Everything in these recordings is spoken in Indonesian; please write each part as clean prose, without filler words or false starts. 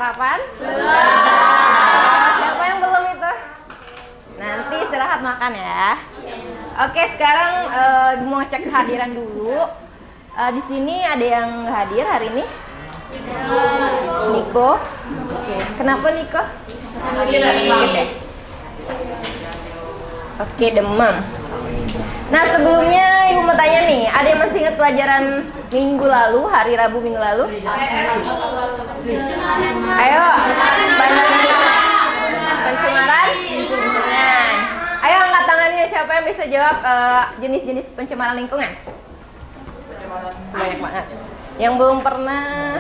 sarapan? Siapa yang belum itu? Nanti istirahat makan ya. Oke, sekarang mau cek kehadiran dulu. Di sini ada yang hadir hari ini? Niko. Oke, kenapa Niko? Oke, demam. Nah, sebelumnya Ibu mau tanya nih, ada yang masih ingat pelajaran minggu lalu, hari Rabu minggu lalu? Ayo, pencemaran lingkungan. Ayo angkat tangannya, siapa yang bisa jawab jenis-jenis pencemaran lingkungan? Banyak banget. Yang belum pernah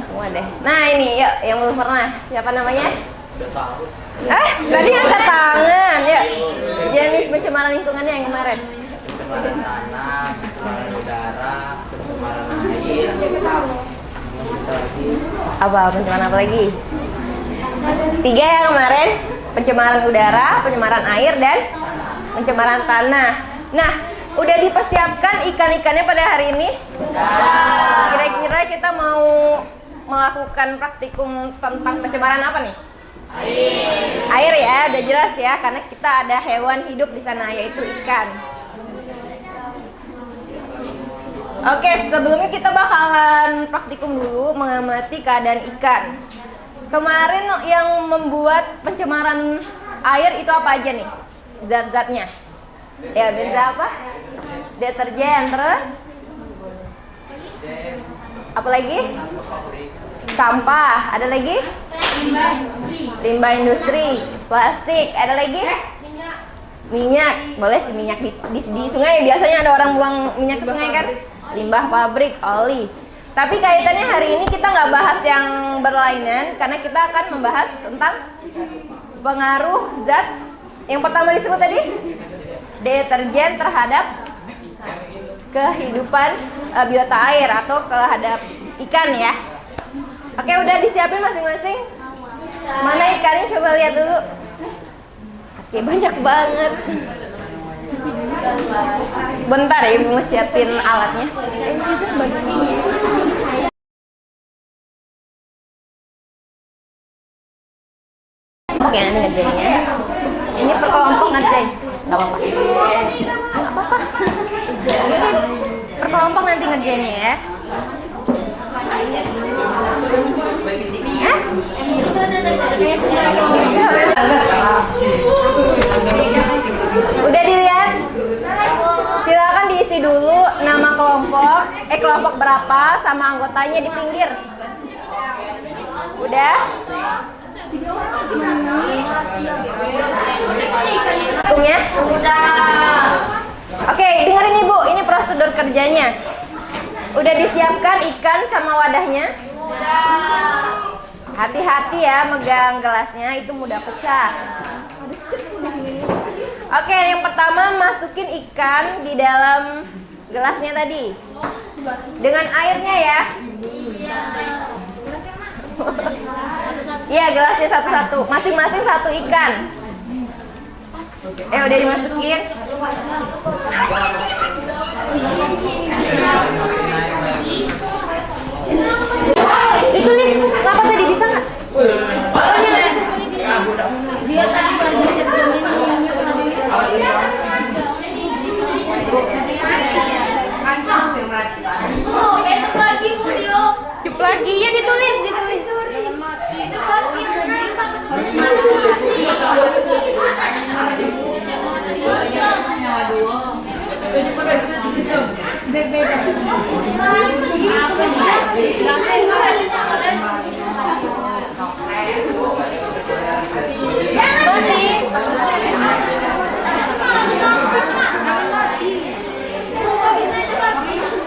semua deh. Nah ini, yuk, yang belum pernah. Siapa namanya? Tadi angkat tangan, yuk. Jenis pencemaran lingkungannya yang kemarin. Pencemaran tanah, pencemaran udara, pencemaran air. Apa pencemaran apa lagi? 3 yang kemarin, pencemaran udara, pencemaran air, dan pencemaran tanah. Nah, udah dipersiapkan ikan-ikannya pada hari ini? Kira-kira kita mau melakukan praktikum tentang pencemaran apa nih? Air ya, udah jelas ya, karena kita ada hewan hidup di sana yaitu ikan. Oke, sebelumnya kita bakalan praktikum dulu mengamati keadaan ikan. Kemarin yang membuat pencemaran air itu apa aja nih? Zat-zatnya. Ya, bisa apa? Deterjen, terus? Apa lagi? Sampah, ada lagi? Limbah industri, plastik, ada lagi? Minyak, boleh sih minyak di sungai, biasanya ada orang buang minyak ke sungai kan? Limbah pabrik, oli. Tapi kaitannya hari ini kita nggak bahas yang berlainan, karena kita akan membahas tentang pengaruh zat yang pertama disebut tadi, deterjen terhadap kehidupan biota air atau terhadap ikan ya. Oke, udah disiapin masing-masing? Mana ikannya, coba lihat dulu. Oke, banyak banget. Bentar ya, Ibu mau siapin alatnya. Oke, ini ngerjainnya. Ini per kelompok ngerjain. Gak apa-apa. Gak apa-apa. Ini per kelompok nanti ngerjainnya ya. Udah dilihat? Silakan diisi dulu nama kelompok, kelompok berapa sama anggotanya di pinggir. Udah? Hitungnya? Udah. Oke, dengerin Ibu, ini prosedur kerjanya. Udah disiapkan ikan sama wadahnya? Udah. Hati-hati ya megang gelasnya, itu mudah pecah. Oke, yang pertama masukin ikan di dalam gelasnya tadi. Dengan airnya ya. Iya, gelasnya satu-satu. Masing-masing satu ikan. Udah dimasukin. Ditulis apa tadi, bisa nggak? Dia tadi baru Cip lagi ya, ditulis.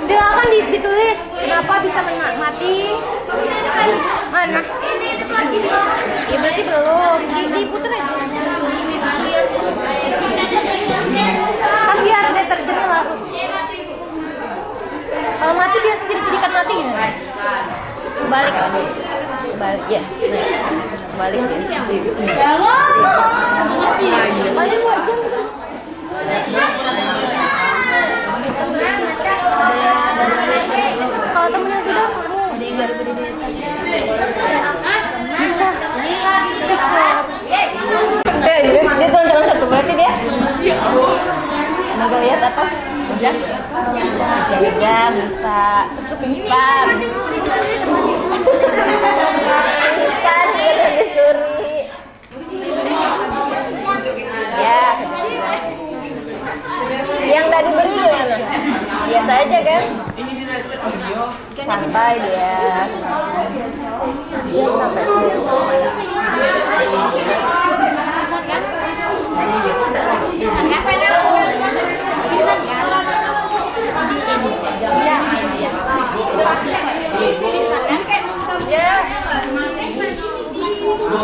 Silakan ditulis kenapa bisa mati. Mana? Ya berarti belum. Diputer aja. Kan biar deterjennya larut. Kalau mati biasa jadi ikan mati ya. Balik ya. Balik ya. Balik 2 jam. Kalau temennya sudah kamu biar gede duit. Bisa. Dia tuh loncat tuh berarti dia. Mau lihat atau? Udah. Jaga bisa. Itu pingsan. Pingsan dia disuri. Ya. Yang udah dibeli gimana? Biasa aja kan? Santai dia. Dia sampai sendiri.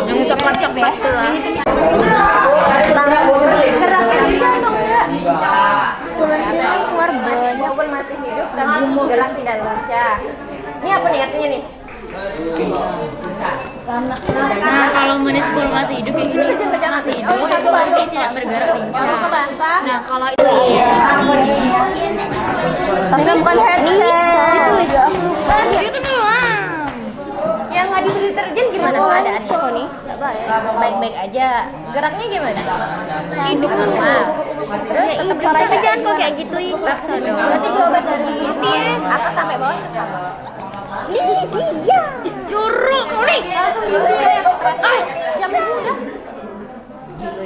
Yang coklat ya? Geraknya bisa atau enggak? Karena walaupun masih hidup tapi gerak tidak lincah. Ini apa nih artinya nih? Nah, kalau menit 10 masih hidup kayak gini masih hidup, tapi tidak bergerak lincah. Nah, kalau itu Tapi bukan headset. Itu juga aku lupa. itu tenggelam. Yang nggak dibeli deterjen gimana keadaannya? Kok nih? Nggak baik. Baik-baik aja. Geraknya gimana? Hidup normal. Terus tetap suaranya jangan kok kayak gitu ya. Berarti jawaban dari atas sampai bawah ke sama. Iya. Curug nih. Langsung jamnya udah.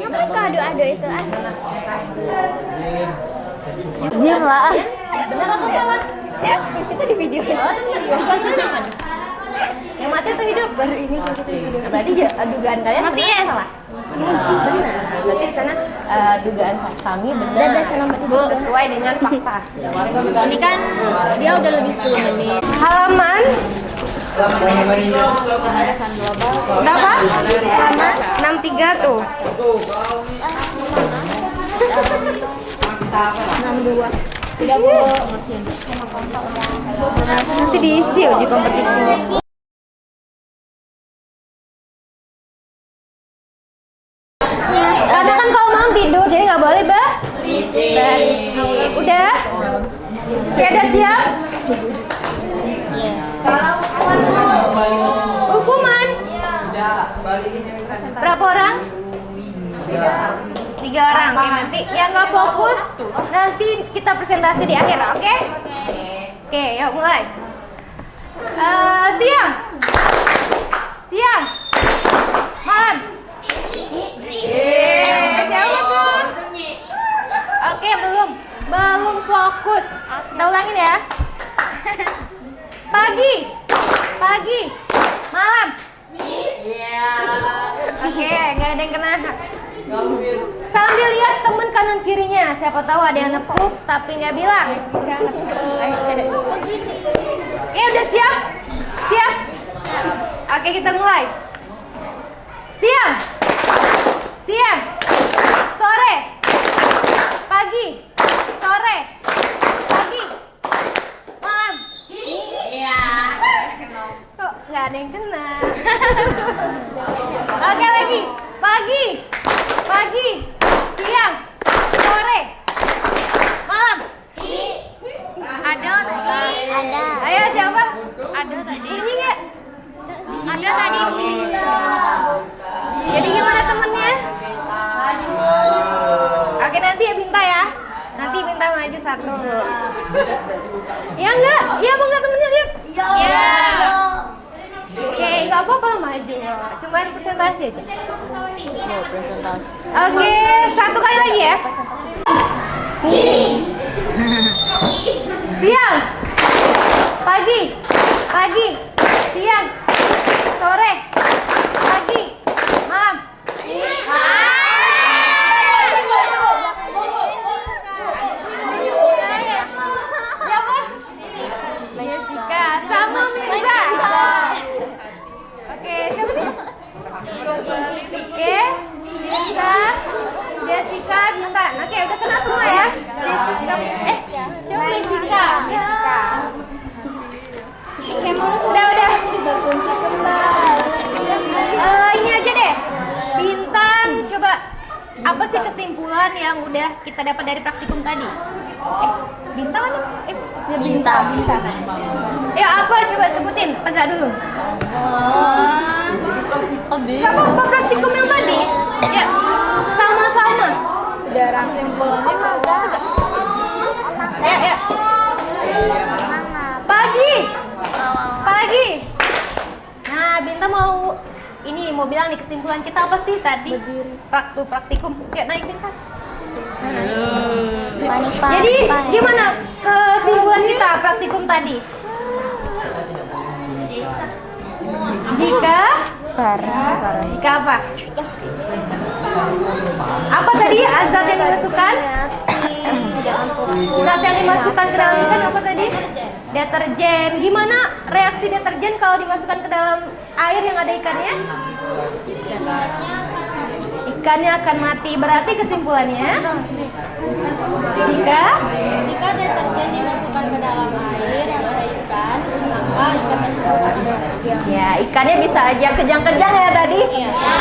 Apa itu adu-adu itu? Diam lah. Benar atau salah? Ya, kita di video. Yang mati tuh hidup. Baru ini kita hidup. Berarti dugaan kalian Mati benar ya? atau salah? Benar. Berarti di sana dugaan kami benar. Sesuai dengan fakta. Ini kan dia udah lebih 10 menit. Halaman berapa? Halaman 63 tuh. 62. Tidak boleh. Nanti diisi uji kompetisinya. Karena kan kau mau tidur, jadi nggak boleh udah? Ya udah siap? Hukuman? Berapa orang? 3 orang. Oke, nanti yang nggak fokus nanti kita presentasi di akhir, oke? Oke, yuk mulai. Siang, malam. Siapa tuh? Oke, belum fokus. Kita ulangin ya. Pagi, malam. Oke, nggak ada yang kena. Sambil lihat temen kanan kirinya, siapa tahu ada yang nepuk tapi nggak bilang. Oke, udah siap? Oke, kita mulai. Siang, sore, pagi, malam. Kok nggak ada yang kena? Oke, lagi. Pagi, siang, sore, malam. Ada tadi. Ada. Ayo siapa? Ada tadi. Bunyi nggak? Ada tadi. Jadi gimana temennya? Oke, nanti ya minta ya. Nanti minta maju satu. Ya enggak? Iya apa enggak temennya lihat? Ya. Oke, enggak apa-apa lah maju. Cuman presentasi aja. Oke, satu kali lagi ya. Siang, pagi, siang, sore, pagi, malam. Siapa? Jessica sama Mirza. Oke, siapa sih? Oke, Jessica, Bintan. Oke, udah kenal semua ya. Jessica, coba Jessica. Udah. Ini aja deh. Bintan, coba apa sih kesimpulan yang udah kita dapat dari praktikum tadi? Bintang kan? Ya bintang. Ya apa coba sebutin, tegak dulu. Gak apa-apa praktikum yang tadi. Ya, sama-sama. Darah kesimpulannya apa? Ya. Pagi. Pagi. Nah, Bintang mau bilang nih kesimpulan kita apa sih tadi? Praktikum. Ya, naik Bintang. Jadi gimana kesimpulan kita praktikum tadi? Jika apa? Apa tadi azat yang dimasukkan? Zat yang dimasukkan ke dalam ikan apa tadi? Deterjen. Gimana reaksi deterjen kalau dimasukkan ke dalam air yang ada ikannya? Ikannya akan mati. Berarti kesimpulannya jika deterjen dimasukkan ke dalam air yang ada ikan, maka ikan tersebut ya ikannya bisa aja kejang-kejang ya tadi.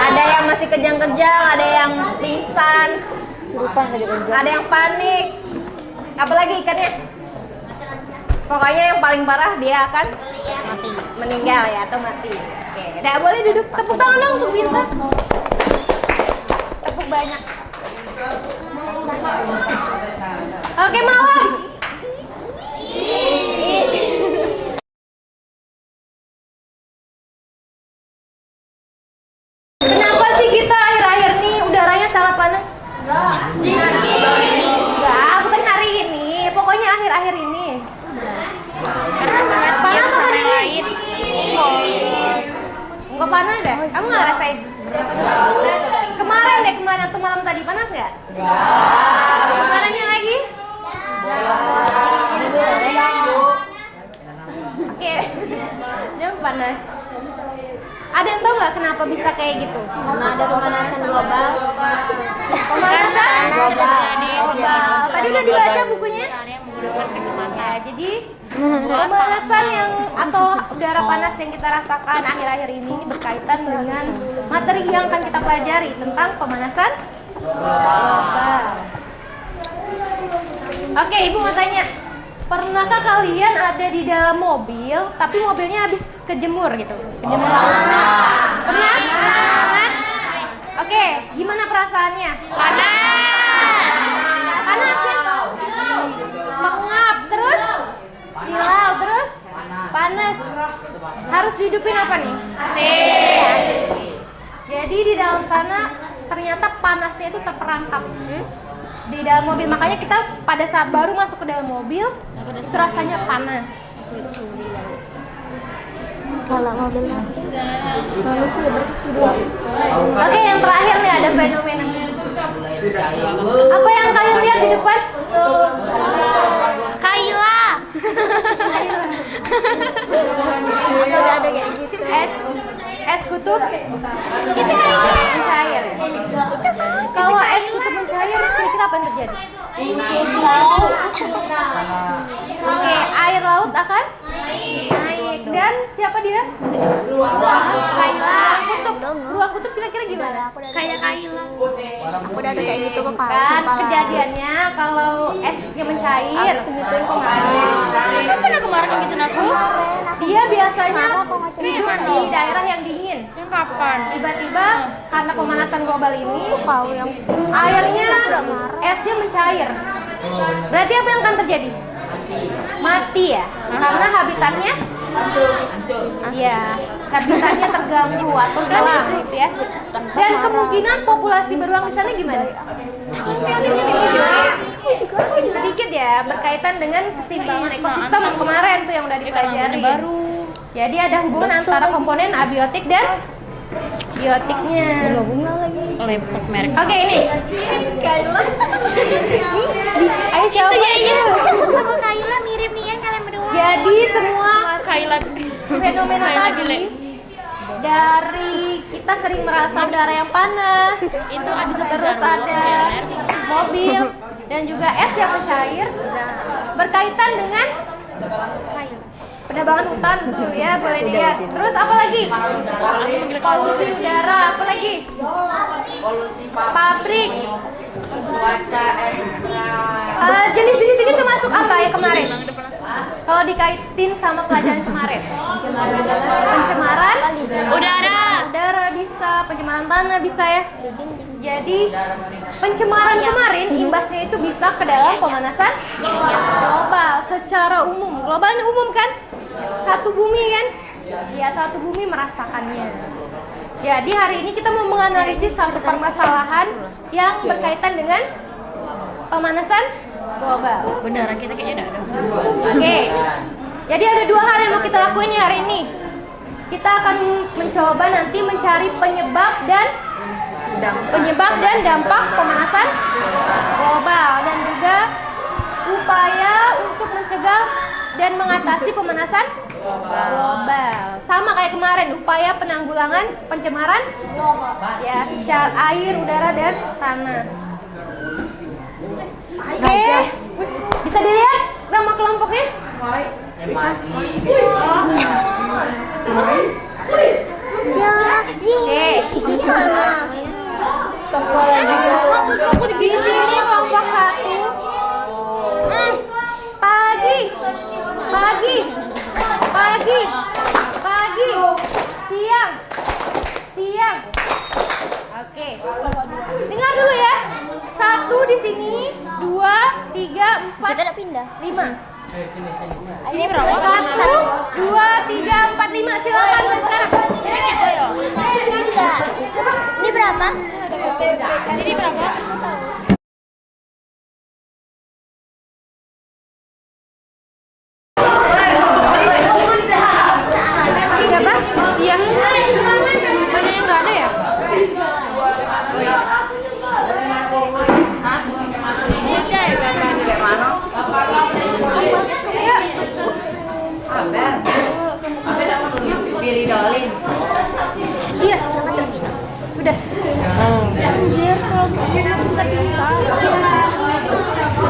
Ada yang masih kejang-kejang, ada yang pingsan, ada yang panik. Apalagi ikannya? Pokoknya yang paling parah dia akan mati, meninggal ya atau mati. Oke, udah boleh duduk. Tepuk tangan dong untuk Bintang. Tepuk banyak. Oke, malam. Kenapa sih kita akhir-akhir ini udaranya sangat panas? Enggak, bukan hari ini. Pokoknya akhir-akhir ini. Panas apa dingin? Enggak panas deh. Kamu nggak rasain? Kemarin atau malam tadi panas nggak? Kemarinnya lagi? Oke, dia panas. Ada yang tahu nggak kenapa bisa kayak gitu? Karena ada pemanasan global. Pemanasan global. Tadi udah dibaca bukunya? Ya, jadi pemanasan yang atau udara panas yang kita rasakan akhir-akhir ini berkaitan dengan materi yang akan kita pelajari tentang pemanasan global. Oke, Ibu mau tanya, pernahkah kalian ada di dalam mobil tapi mobilnya habis kejemur gitu? Kejemur laut. Pernah? Pernah? Oke, gimana perasaannya? Panas ya? Mengap, terus silau, terus panas. Harus dihidupin apa nih? AC. Jadi di dalam sana ternyata panasnya itu terperangkap di dalam mobil. Makanya kita pada saat baru masuk ke dalam mobil itu rasanya panas. Kalau mobil Oke, yang terakhir nih ada fenomena. Apa yang kalian lihat di depan? Kaila. Udah ada kayak gitu. Es kutub mencair. Kalau es kutub mencair, kira-kira apa yang terjadi? Oke, air laut akan naik. Dan siapa dia? Kaila. Ruang kutub kira-kira gimana? Kayak Kaila. Udah ada kayak gitu kok. Kan kejadiannya kalau esnya mencair, Gituin kemarin. Kan pernah kemarin gitu aku? dia biasanya hidup di daerah yang dingin. Yang kapan? Tiba-tiba karena pemanasan global ini, Tahu yang airnya esnya mencair. Berarti apa yang akan terjadi? Mati ya, karena habitatnya iya, habitatnya terganggu atau hilang gitu ya. Dan kemungkinan populasi beruang di sana gimana? Sedikit ya, berkaitan dengan keseimbangan ekosistem kemarin tuh yang udah dipelajari. Jadi ada hubungan antara komponen abiotik dan biotiknya. Laptop merek. Oke, ini Kaila. Ayo siapa itu? sama Kaila mirip nih kan kalian berdua. Jadi semua Kaila fenomena tadi dari kita sering merasa udara yang panas, itu ada terus ada mobil dan juga es yang mencair berkaitan dengan penebangan hutan, betul ya, boleh dilihat. Terus apa lagi? Polusi udara, apa lagi? Pabrik, Jenis-jenis ini termasuk apa yang kemarin? Kalau dikaitin sama pelajaran kemarin, pencemaran udara bisa, pencemaran tanah bisa ya. Jadi pencemaran kemarin imbasnya itu bisa ke dalam pemanasan global secara umum. Global ini umum kan? Satu bumi kan? Ya, satu bumi merasakannya. Jadi hari ini kita mau menganalisis satu permasalahan yang berkaitan dengan pemanasan global. Beneran kita kayaknya enggak ada. Oke. Jadi ada dua hal yang mau kita lakuin hari ini. Kita akan mencoba nanti mencari penyebab dan dampak pemanasan global dan juga upaya untuk mencegah dan mengatasi pemanasan global. Sama kayak kemarin, upaya penanggulangan pencemaran ya secara air, udara dan tanah. Oke. Bisa dilihat nama kelompoknya? Oke. Kelompok di sini kelompok 1. Pagi. Siang. Oke. Dengar dulu ya. 1 di sini, 2, 3, 4. Kita udah pindah. 5. Sini berapa? 1, 2, 3, 4, 5. Silakan sekarang. Ini berapa? Sini berapa? Siapa? Iya. Mana yang nggak ada ya? Ini aja ya gambarnya. Kayak mana? Iya. Piridolin. Iya. Udah. Anjir, kalau kita bisa pindah.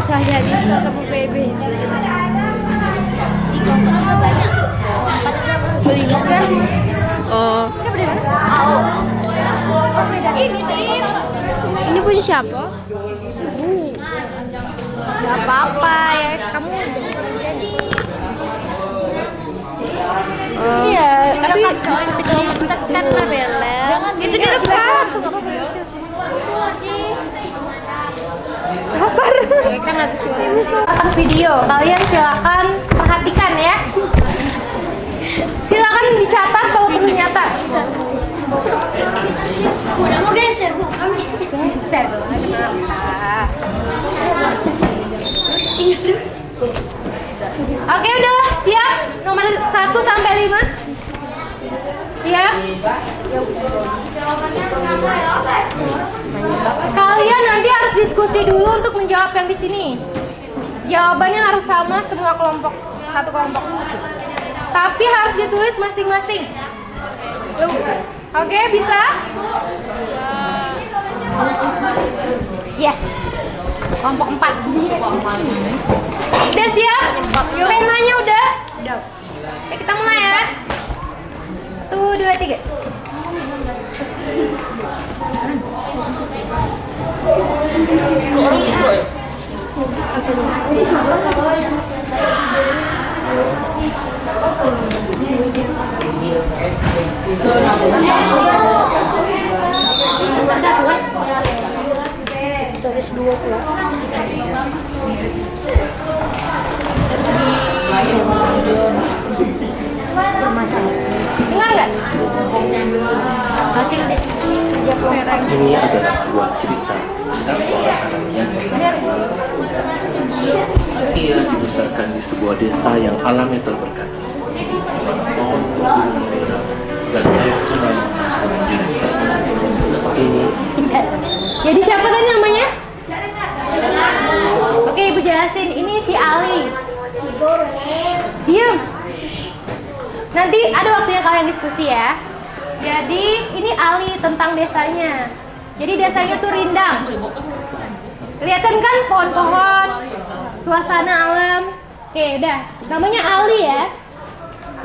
Saya di kamu PB. Di kelompok juga banyak. Beli ya? Oh. Kita beli mana? Ini punya siapa? Gak apa-apa ya, kamu jadi. Iya, tapi Tekan Bella. Itu di depan. sabar. Kan ada suara. Atas video, kalian silakan perhatikan ya. Silakan dicatat kalau perlu nyatat. Udah mau geser, Bu. Geser dong, kenapa? Oke, udah siap. Nomor 1 sampai 5. Siap. Kalian nanti harus diskusi dulu untuk menjawab yang di sini. Jawabannya harus sama semua kelompok, satu kelompok. Tapi harus ditulis masing-masing. Oke, bisa? Ya. Kelompok 4. Udah siap? Penanya udah? Udah. Oke, kita mulai ya. 1, 2, 3. Tulis 2 pula. Dengar nggak? Hasil diskusi kerja kelompok. Ini adalah sebuah cerita tentang seorang anak yang Dengar. ia dibesarkan di sebuah desa yang alamnya terberkati. Pohon tumbuh merah dan air sungai mengalir. Ini Jadi siapa tadi namanya? Oke, Ibu jelasin. Ini si Ali. Diam. Nanti ada waktunya kalian diskusi ya. Jadi ini Ali tentang desanya. Jadi desanya tuh rindang. Kelihatan kan pohon-pohon, suasana alam. Oke, udah. Namanya Ali ya.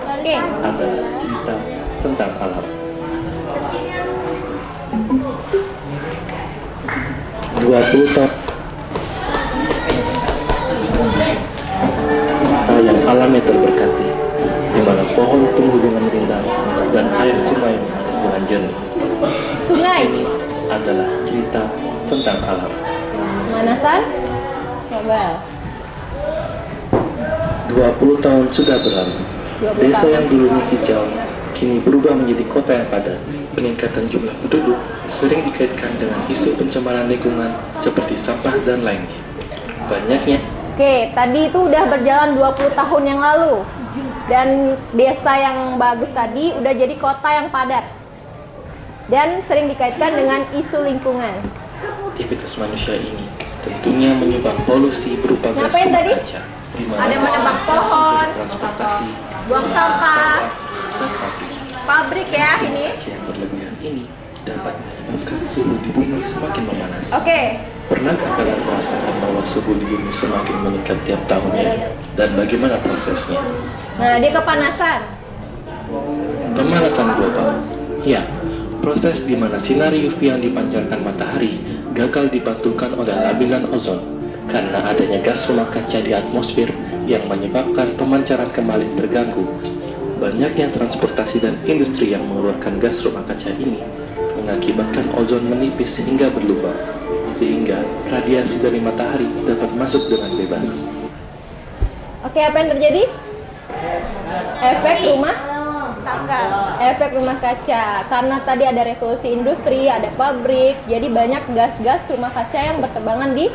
Oke. adalah cerita tentang alam. 20 tahun yang alamnya terberkati, di mana pohon tumbuh dengan rindang dan air sungai mengalir dengan jernih. Sungai. Ini adalah cerita tentang alam. Pemanasan global. 20 tahun sudah berlalu. 20 Desa tahun. yang dulunya hijau kini berubah menjadi kota yang padat. Peningkatan jumlah penduduk sering dikaitkan dengan isu pencemaran lingkungan seperti sampah dan lainnya. Banyaknya Oke, tadi itu udah berjalan 20 tahun yang lalu. Dan desa yang bagus tadi udah jadi kota yang padat. Dan sering dikaitkan dengan isu lingkungan. aktivitas manusia ini tentunya menyumbang polusi berupa gas Ngapain rumah tadi? kaca, di mana Ada menebang pohon, transportasi, buang sampah, dan pabrik. pabrik ya ini. Kaca yang berlebihan ini dapat menyebabkan suhu di bumi semakin memanas. Oke. Pernahkah kalian merasakan bahwa suhu di bumi semakin meningkat tiap tahunnya? Dan bagaimana prosesnya? Nah, dia kepanasan. Pemanasan global. Ya, proses di mana sinar UV yang dipancarkan matahari gagal dipantulkan oleh lapisan ozon karena adanya gas rumah kaca di atmosfer yang menyebabkan pemancaran kembali terganggu. Banyaknya transportasi dan industri yang mengeluarkan gas rumah kaca ini mengakibatkan ozon menipis hingga berlubang, sehingga radiasi dari matahari dapat masuk dengan bebas. Oke, apa yang terjadi? Efek rumah kaca. Karena tadi ada revolusi industri, ada pabrik, jadi banyak gas-gas rumah kaca yang berterbangan di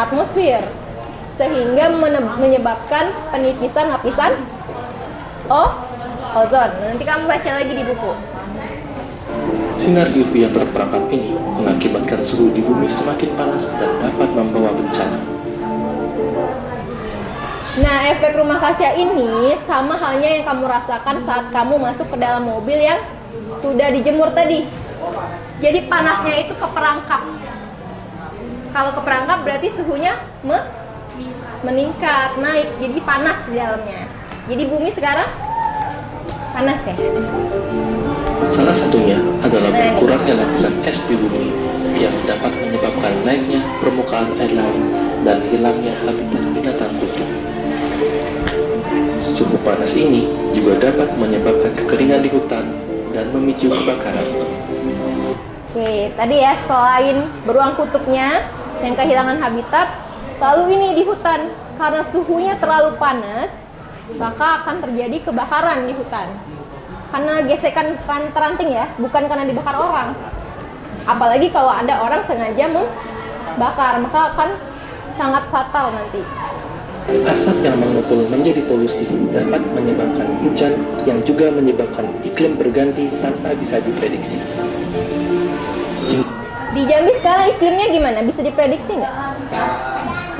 atmosfer, sehingga menyebabkan penipisan lapisan ozon. Nanti kamu baca lagi di buku. Sinar UV yang berperangkap ini mengakibatkan suhu di bumi semakin panas dan dapat membawa bencana. Nah, efek rumah kaca ini sama halnya yang kamu rasakan saat kamu masuk ke dalam mobil yang sudah dijemur tadi. Jadi panasnya itu ke perangkap. Kalau ke perangkap berarti suhunya meningkat, naik, jadi panas di dalamnya. Jadi bumi sekarang panas ya. Salah satunya adalah berkurangnya lapisan es di bumi yang dapat menyebabkan naiknya permukaan air laut dan hilangnya habitat binatang kutub. Suhu panas ini juga dapat menyebabkan kekeringan di hutan dan memicu kebakaran. Oke, tadi ya selain beruang kutubnya yang kehilangan habitat, lalu ini di hutan karena suhunya terlalu panas, maka akan terjadi kebakaran di hutan. Karena gesekan ranting ya, bukan karena dibakar orang. Apalagi kalau ada orang sengaja membakar, maka akan sangat fatal nanti. Asap yang mengumpul menjadi polusi dapat menyebabkan hujan yang juga menyebabkan iklim berganti tanpa bisa diprediksi. Di Jambi sekarang iklimnya gimana? Bisa diprediksi nggak?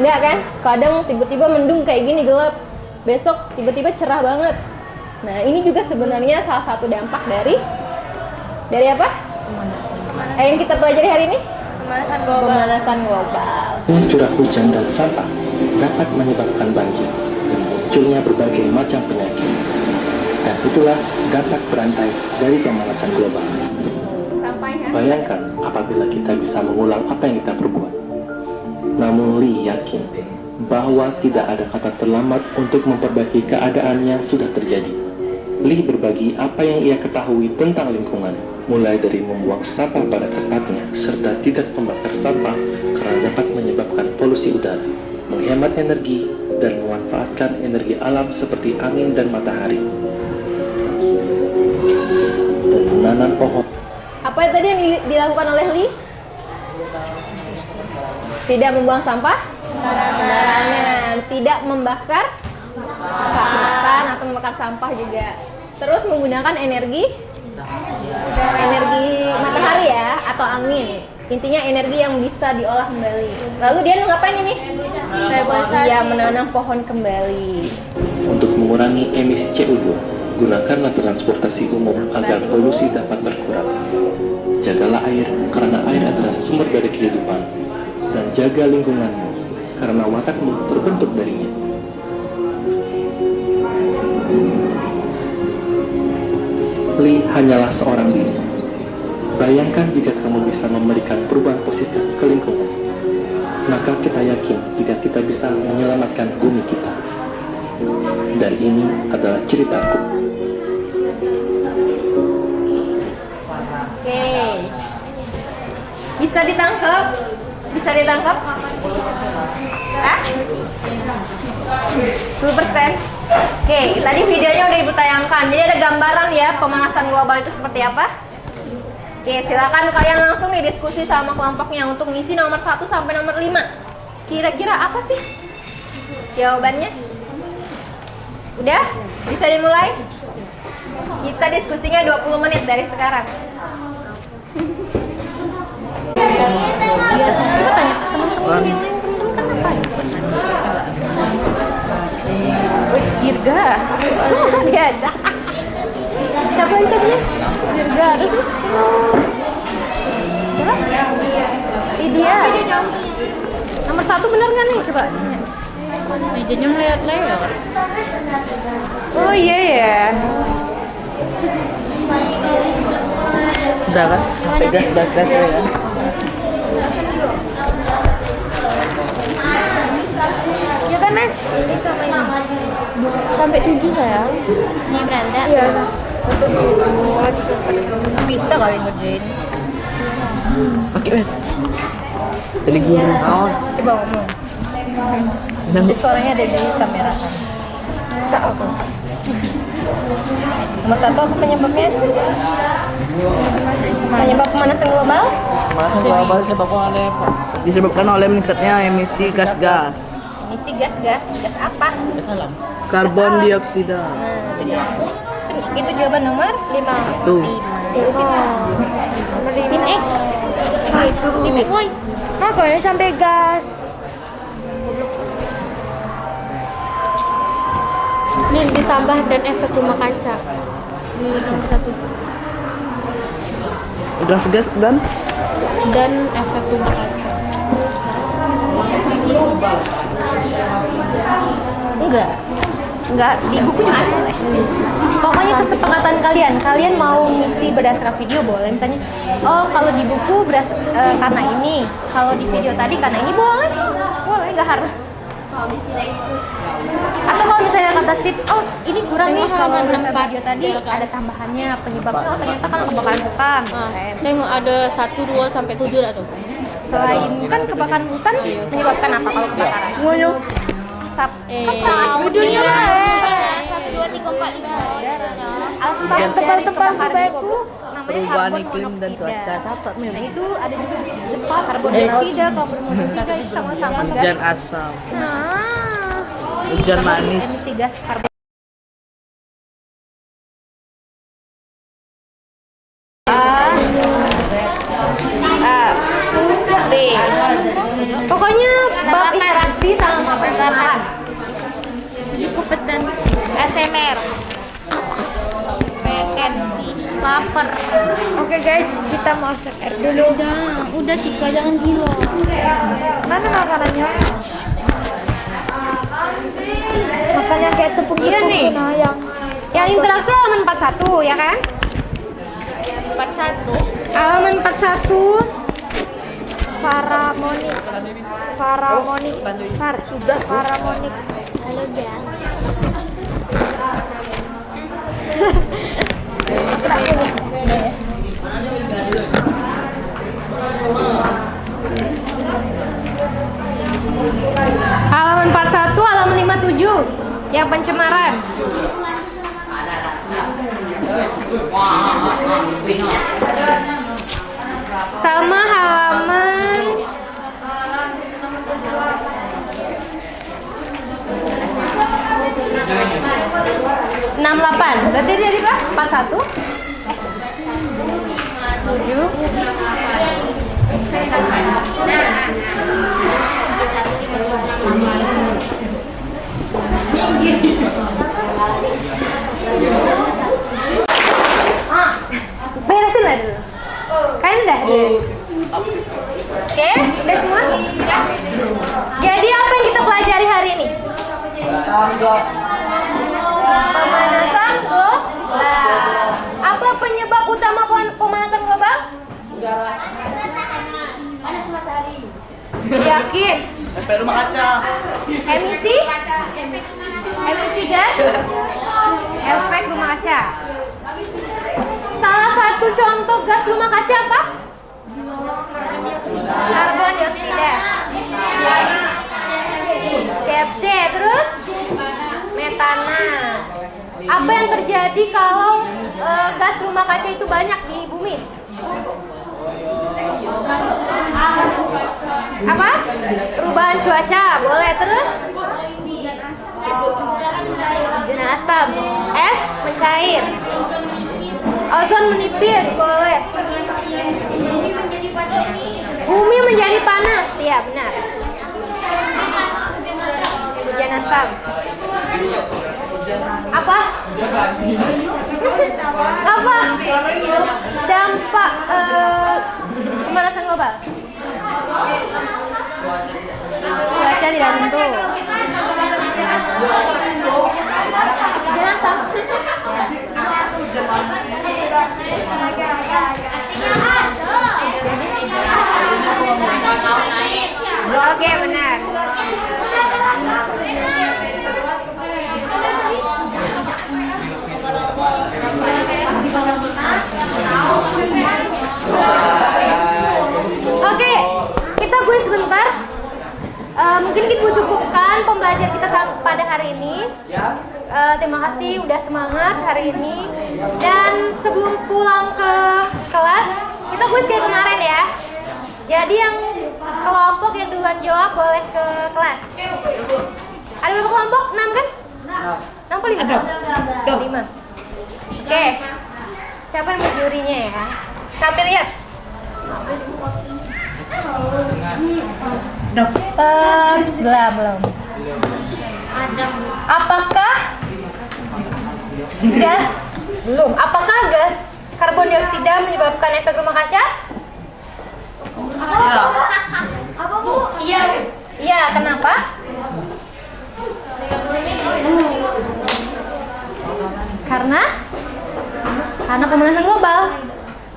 Nggak kan? Kadang tiba-tiba mendung kayak gini gelap, besok tiba-tiba cerah banget. Nah, ini juga sebenarnya salah satu dampak dari apa? Yang kita pelajari hari ini? Pemanasan global. Curah hujan dan sampah dapat menyebabkan banjir dan munculnya berbagai macam penyakit. Dan itulah dampak berantai dari pemanasan global. Sampai ya. Bayangkan apabila kita bisa mengulang apa yang kita perbuat. Namun Lee yakin bahwa tidak ada kata terlambat untuk memperbaiki keadaan yang sudah terjadi. Lee berbagi apa yang ia ketahui tentang lingkungan, mulai dari membuang sampah pada tempatnya, serta tidak membakar sampah karena dapat menyebabkan polusi udara, menghemat energi, dan memanfaatkan energi alam seperti angin dan matahari, dan menanam pohon. Apa yang tadi yang dilakukan oleh Lee? Tidak membuang sampah sembarangan, tidak membakar hutan atau membakar sampah juga. Terus menggunakan energi matahari ya atau angin. Intinya energi yang bisa diolah kembali. Lalu dia ngapain ini? Dia menanam pohon kembali. Untuk mengurangi emisi CO2, gunakanlah transportasi umum agar polusi dapat berkurang. Jagalah air karena air adalah sumber dari kehidupan. Dan jaga lingkunganmu karena watakmu terbentuk darinya. Lee hanyalah seorang diri. Bayangkan Bahkan jika kamu bisa memberikan perubahan positif ke lingkungan, maka kita yakin jika kita bisa menyelamatkan bumi kita. Dan ini adalah ceritaku. Oke. Bisa ditangkap? Bisa ditangkap? Ah? 10%. Oke, tadi videonya udah Ibu tayangkan. Jadi ada gambaran ya pemanasan global itu seperti apa? Oke, silakan kalian langsung nih diskusi sama kelompoknya untuk ngisi nomor 1 sampai nomor 5. Kira-kira apa sih jawabannya? Udah? Bisa dimulai? Kita diskusinya 20 menit dari sekarang. Biasanya kita tanya teman-teman yang lain, teman-teman kan apa? Dirga. Dia ada. Siapa yang tadinya? Dirga ada sih. Siapa? Dia. Nomor 1 benar nggak nih? Coba. Mejanya melihat-lihat. Oh iya ya. Udah kan? Sampai gas ya. Ya kan Mas? Sampai 7 sayang. Ini beranda. Iya. Bisa kali ngerjain. Oke, Mas. Jadi guru naon? Coba ngomong. Nanti suaranya ada di kamera sana. Nomor 1 apa penyebabnya? Penyebab pemanasan global? Pemanasan global disebabkan oleh meningkatnya emisi gas-gas. Emisi gas apa? Karbon dioksida. Itu jawaban nomor 5. Tuh. Woi, apa ya sampai gas? Ini ditambah dan efek rumah kaca di nomor 1 Gas-gas dan efek rumah kaca. Enggak, di buku juga boleh. Pokoknya kesepakatan kalian mau ngisi berdasarkan video boleh. Misalnya, oh kalau di buku karena ini, kalau di video tadi karena ini boleh, nggak harus. Atau kalau misalnya kata Steve, oh ini kurang nih kalau misalnya video tadi ada tambahannya penyebabnya, oh ternyata kan kebakaran hutan. Tengok ada 1, 2 sampai 7 lah tuh. Selain kan kebakaran hutan menyebabkan apa kalau kebakaran? semuanya. Asap. Videonya lah. 1, 2, 3, 4, 5. Asap dari kebakaran itu namanya Perubahan karbon iklim dan monoksida. cuaca. Catat nih. Nah itu ada juga di Jepang karbon dioksida, karbon monoksida itu sama-sama Hujan gas. asam, Nah, hujan manis. emisi gas karbon. B. Pokoknya bab interaksi sama pencemaran. 7 kompeten SMR. Lapar. Oke guys, kita mau SMR dulu. Udah Cika, jangan gila. Mana makanannya? Makan yang kayak tepung Iya nih. nah, Yang interaksi halaman 41 ya kan? 41 Halaman 41. Paramonik. Sudah paramonik. Halo guys. Halaman 41, halaman 57 yang pencemaran. Sama halaman 68. Berarti jadi berapa? 41 7 beresin lah dulu. Kalian udah beres? Oke, udah semua? Jadi apa yang kita pelajari hari ini? Pemanasan global. Apa penyebab utama pemanasan global? Ki? Efek rumah kaca. Emisi? Emisi gas? Efek rumah kaca. Salah satu contoh gas rumah kaca apa? Karbon dioksida. CFC, terus metana. Apa yang terjadi kalau gas rumah kaca itu banyak di bumi? Apa? Perubahan cuaca, boleh. Terus hujan asam, es mencair, ozon menipis, boleh. Bumi menjadi panas, ya benar. Hujan asam. Apa? Apa? Dampak pemanasan global. Cuaca tidak tentu. Hujan asam. Oke, benar. Oke, kita kuis sebentar. Mungkin kita cukupkan pembelajaran kita pada hari ini. Terima kasih udah semangat hari ini. Dan sebelum pulang ke kelas, kita kuis kayak kemarin ya. Jadi yang kelompok yang duluan jawab boleh ke kelas. Ada berapa kelompok? 6 kan? 6 apa 5? 5. Oke. Siapa yang menjurinya ya? Sampai lihat. Belum. Apakah gas Apakah gas karbon dioksida menyebabkan efek rumah kaca? Apa Bu? Iya. Iya, kenapa? Karena pemanasan global.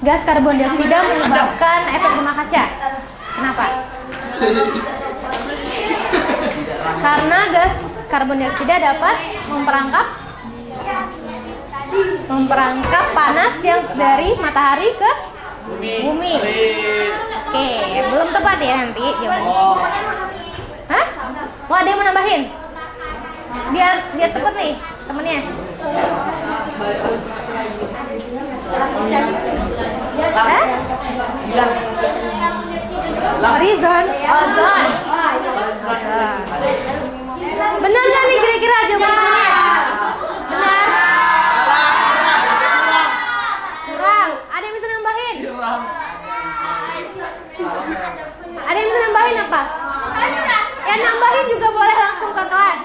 Gas karbon dioksida menyebabkan efek rumah kaca. Kenapa? Karena gas karbon dioksida dapat memperangkap panas yang dari matahari ke bumi. Oke, belum tepat ya nanti jawabannya. Hah? Mau ada yang mau nambahin? Biar tepat nih temennya. Hah? Horizon, ozon. Benar nggak nih kira-kira jawaban temennya? Benar? Kurang. Ada yang bisa nambahin? Ada yang bisa nambahin apa? Yang nambahin juga boleh langsung ke kelas.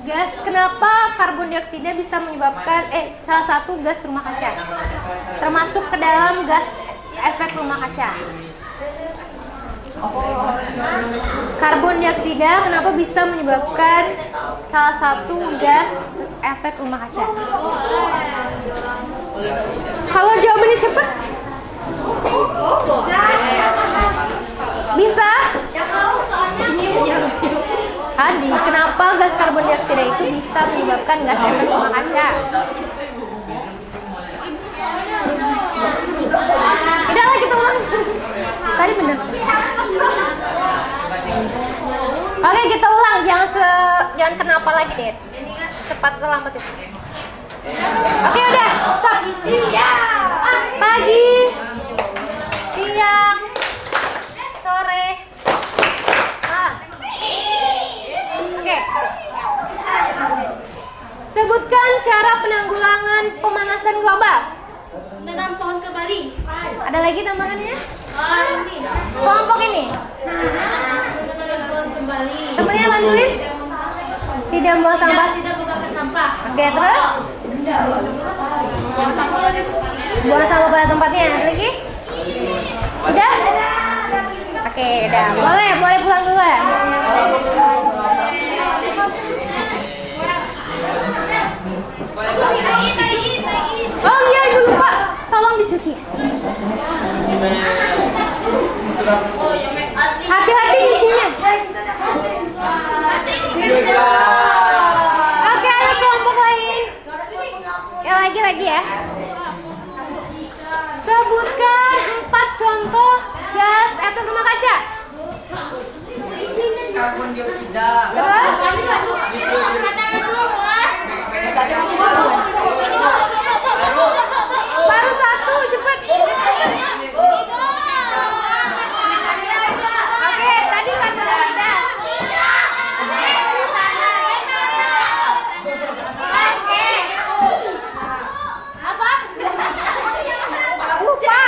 Gas, kenapa karbon dioksida bisa menyebabkan salah satu gas rumah kaca, termasuk ke dalam gas efek rumah kaca. Karbon dioksida kenapa bisa menyebabkan salah satu gas efek rumah kaca? Kalau jawabannya cepet, bisa. Tadi, kenapa gas karbon dioksida itu bisa menyebabkan gas efek rumah kaca? Tidak lagi kita ulang. Tadi benar. Oke, kita ulang. Jangan kenapa lagi deh. Cepat atau lambat itu. Oke, udah. Stop. Pagi, siang, sore. Oke. Sebutkan cara penanggulangan pemanasan global. Menanam pohon kembali. Ada lagi tambahannya? Ini. Kelompok ini. Menanam pohon kembali. Temennya bantuin? Tidak buang sampah. Tidak membakar sampah. Oke, terus? Buang sampah pada tempatnya. Ada lagi? Udah? Oke, udah. Boleh pulang dulu ya. Oh iya, ibu lupa. Tolong dicuci. Hati-hati isinya. Oke, ayo kelompok lain. Ya lagi ya. Sebutkan 4 contoh gas efek rumah kaca. Karbon dioksida. Terus? Baru 1, cepet. Oke, tadi 1 dah. Apa? Lupa.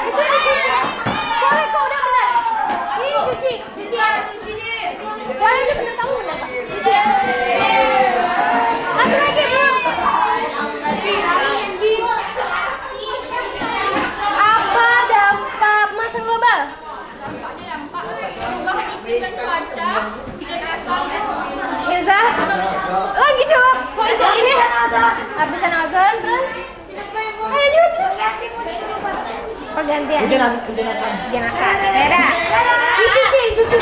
Itu dicuci. Boleh kok, udah benar. Ini cuci ya. Boleh aja bener kamu udah Pak. Cuci ya. Satu lagi belum. Apa dampak masa global? Perubahan iklim dan cuaca Mirza, lagi jawab. Ini lapisan ozon terus. Ayo jawab. Pergantian. Hujan asap. Daerah. Cuci.